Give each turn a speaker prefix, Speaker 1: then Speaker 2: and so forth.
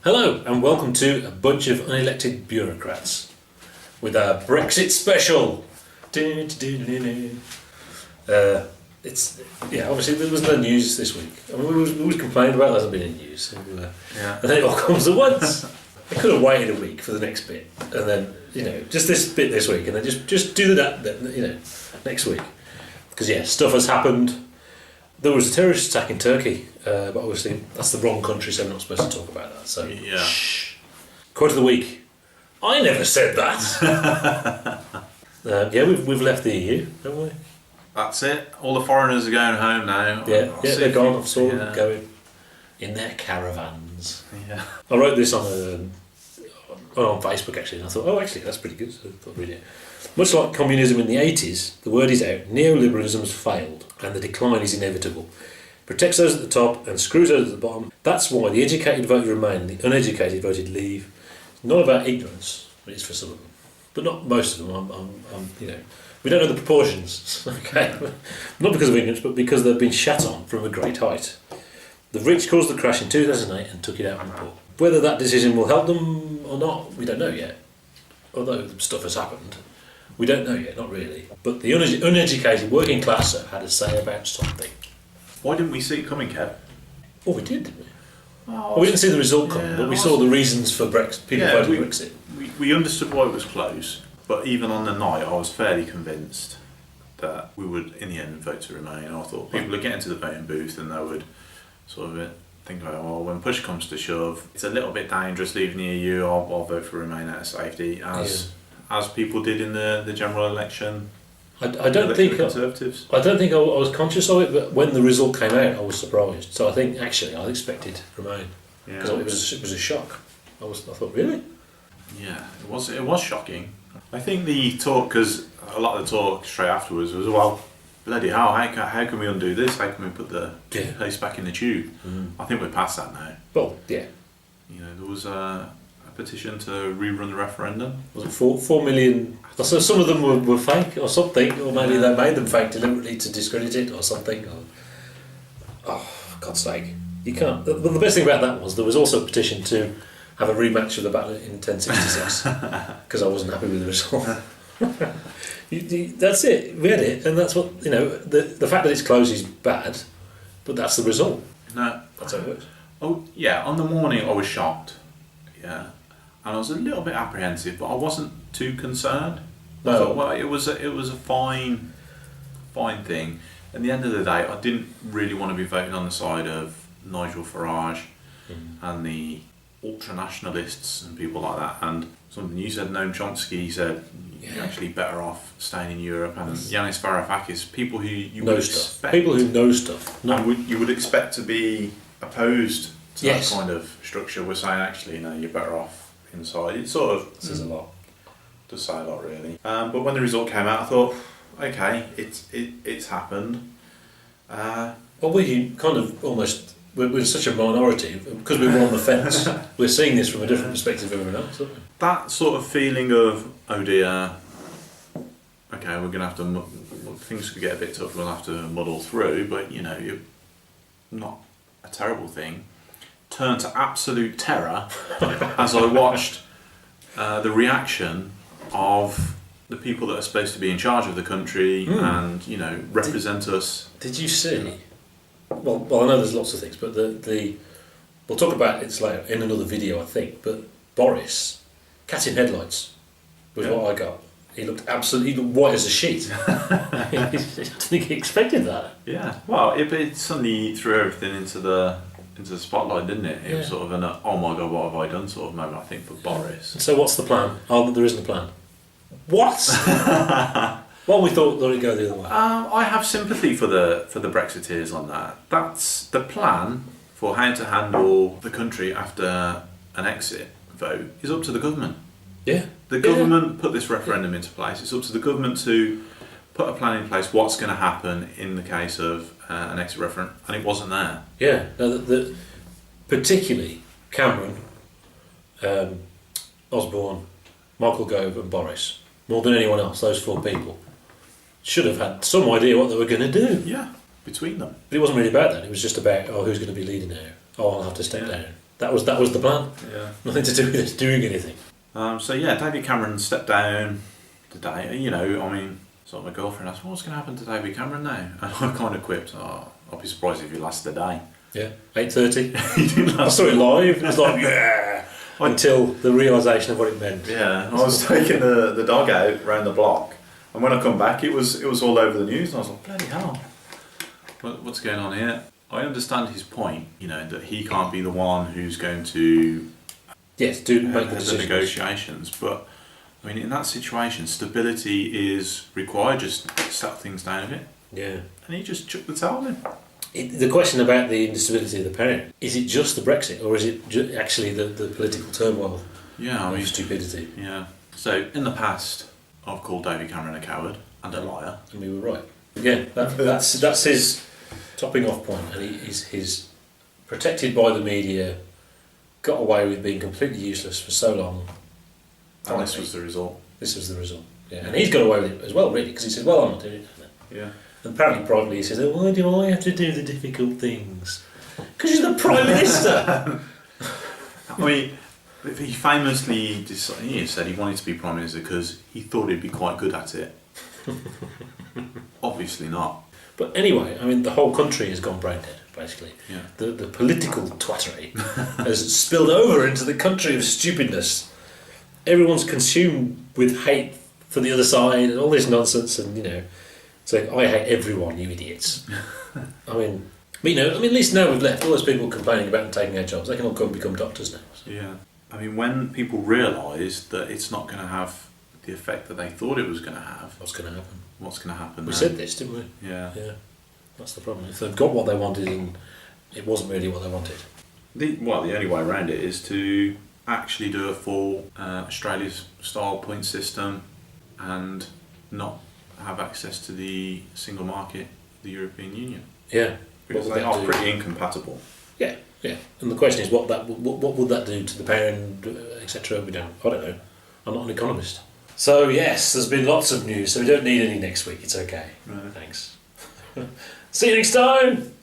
Speaker 1: Hello and welcome to a bunch of unelected bureaucrats with our Brexit special. Obviously there was no news this week. I mean, we always complained about there hasn't been any news. So, and then it all comes at once. I could have waited a week for the next bit, and then just this bit this week, and then just do that next week. Because stuff has happened. There was a terrorist attack in Turkey, but obviously that's the wrong country, so I'm not supposed to talk about that. So shh. Quote of the week. I never said that. We've left the EU, haven't we?
Speaker 2: That's it. All the foreigners are going home now.
Speaker 1: They're gone. I saw them going in their caravans.
Speaker 2: Yeah.
Speaker 1: I wrote this on Facebook actually, and I thought, that's pretty good. So I thought, read it. Much like communism in the 80s, the word is out. Neoliberalism has failed, and the decline is inevitable. Protects those at the top and screws those at the bottom. That's why the educated voted Remain and the uneducated voted Leave. Not about ignorance, it is for some of them, but not most of them. We don't know the proportions. Okay, not because of ignorance, but because they've been shat on from a great height. The rich caused the crash in 2008 and took it out on the poor. Whether that decision will help them or not, we don't know yet. Although stuff has happened, we don't know yet, not really. But the uneducated working class have had a say about something.
Speaker 2: Why didn't we see it coming, Kev?
Speaker 1: Oh, we did, didn't we? We didn't see the result coming, but we saw the reasons for Brexit. People voting Brexit.
Speaker 2: We understood why it was close, but even on the night, I was fairly convinced that we would, in the end, vote to Remain. I thought people would get into the voting booth and they would sort of think about, well, when push comes to shove, it's a little bit dangerous leaving the EU. I'll vote for Remain out of safety, as people did in the general election.
Speaker 1: I don't think I was conscious of it, but when the result came out, I was surprised. So I think actually I expected Remain because it was a shock. I thought, really?
Speaker 2: Yeah, it was shocking. I think the talk, because a lot of the talk straight afterwards was, well, bloody hell, how can we undo this? How can we put the toothpaste back in the tube? I think we're past that now.
Speaker 1: Well, yeah.
Speaker 2: There was a petition to rerun the referendum.
Speaker 1: Was it 4 million? So some of them were fake or something, or maybe they made them fake deliberately to discredit it or something. Oh, for God's sake. You can't. The best thing about that was there was also a petition to have a rematch of the battle in 1066 because I wasn't happy with the result. That's it. We had it, and that's what the fact that it's closed is bad, but that's the result.
Speaker 2: No,
Speaker 1: that's how it works.
Speaker 2: Oh yeah, on the morning I was shocked. Yeah, and I was a little bit apprehensive, but I wasn't too concerned.
Speaker 1: No.
Speaker 2: I thought, well, it was a fine thing. At the end of the day, I didn't really want to be voting on the side of Nigel Farage and the ultra-nationalists and people like that. And something you said, Noam Chomsky said, you're actually better off staying in Europe. And Yanis Varoufakis, people who you would expect...
Speaker 1: People who know stuff.
Speaker 2: You would expect to be opposed to that kind of structure. We're saying, actually, no, you're better off inside. It sort of
Speaker 1: says a lot.
Speaker 2: Does say a lot, really. But when the result came out, I thought, okay, it's happened.
Speaker 1: Well, we kind of almost... We're such a minority, because we were on the fence. We're seeing this from a different perspective than everyone else, aren't we?
Speaker 2: That sort of feeling of, oh dear, okay, we're going to have to... Things could get a bit tough, we'll have to muddle through, but, you're not a terrible thing. Turned to absolute terror as I watched the reaction of the people that are supposed to be in charge of the country and represent us.
Speaker 1: Did you see? Well, I know there's lots of things, but we'll talk about it later in another video, I think. But Boris, cat in headlights, was what I got. He looked absolutely white as a sheet. I don't think he expected that.
Speaker 2: Yeah. Well, it suddenly threw everything into the spotlight, didn't it? It was sort of an oh my god, what have I done sort of moment, I think, for Boris.
Speaker 1: So what's the plan? Oh, there isn't a plan. What? Well, we thought let it go the other way.
Speaker 2: I have sympathy for the Brexiteers on that. That's the plan for how to handle the country after an exit vote is up to the government.
Speaker 1: Yeah.
Speaker 2: The government put this referendum into place. It's up to the government to put a plan in place. What's going to happen in the case of an exit referendum, and it wasn't there.
Speaker 1: Yeah. No, particularly Cameron, Osborne, Michael Gove, and Boris. More than anyone else, those 4 people should have had some idea what they were going to do.
Speaker 2: Yeah, between them.
Speaker 1: But it wasn't really about that. It was just about, who's going to be leading now? Oh, I'll have to step down. That was the plan.
Speaker 2: Yeah.
Speaker 1: Nothing to do with us doing anything.
Speaker 2: So yeah, David Cameron stepped down today. You know, I mean, sort of my girlfriend asked, "What's going to happen to David Cameron now?" And I kind of quipped, "Oh, I'll be surprised if he lasts a day."
Speaker 1: Yeah, 8:30.
Speaker 2: He didn't
Speaker 1: I
Speaker 2: last.
Speaker 1: saw it live. It was like yeah, until the realisation of what it meant.
Speaker 2: Yeah, I was taking the dog out round the block, and when I come back, it was all over the news, and I was like, "Bloody hell, what's going on here?" I understand his point, you know, that he can't be the one who's going to
Speaker 1: Yes, do make the
Speaker 2: the
Speaker 1: decisions.
Speaker 2: negotiations, but I mean, in that situation, stability is required. Just settle things down a bit,
Speaker 1: Yeah.
Speaker 2: and he just chucked the towel in.
Speaker 1: The question about the instability of the pound, is it just the Brexit or is it actually the political turmoil
Speaker 2: Yeah, I mean,
Speaker 1: stupidity?
Speaker 2: yeah. So in the past, I've called David Cameron a coward and a liar.
Speaker 1: And we were right. Again, that's his topping off point, and he's protected by the media, got away with being completely useless for so long.
Speaker 2: And this was the result.
Speaker 1: This was the result. Yeah, and he's got away with it as well, really, because he said, "Well, I'm not doing it."
Speaker 2: Yeah.
Speaker 1: And apparently, privately, he says, "Oh, why do I have to do the difficult things? Because you're the Prime Minister."
Speaker 2: I mean, he famously said he wanted to be Prime Minister because he thought he'd be quite good at it. Obviously not.
Speaker 1: But anyway, I mean, the whole country has gone brain dead, basically.
Speaker 2: Yeah.
Speaker 1: The political twattery has spilled over into the country of stupidness. Everyone's consumed with hate for the other side and all this nonsense, and, you know, saying, "I hate everyone, you idiots." I mean, but, you know, at least now we've left all those people complaining about and taking our jobs. They can all come become doctors now. So.
Speaker 2: Yeah. I mean, when people realise that it's not going to have the effect that they thought it was going to have,
Speaker 1: What's going to happen?
Speaker 2: what's going to happen
Speaker 1: We
Speaker 2: now?
Speaker 1: said this, didn't we?
Speaker 2: Yeah.
Speaker 1: Yeah. That's the problem. If they've got what they wanted and it wasn't really what they wanted.
Speaker 2: The only way around it is to actually do a full Australia-style point system and not have access to the single market, the European Union.
Speaker 1: Yeah.
Speaker 2: Because they are pretty incompatible.
Speaker 1: Yeah, yeah. And the question is, what would that do to the pound, etc.? I don't know. I'm not an economist. So yes, there's been lots of news. So we don't need any next week. It's okay.
Speaker 2: Right.
Speaker 1: Thanks. See you next time.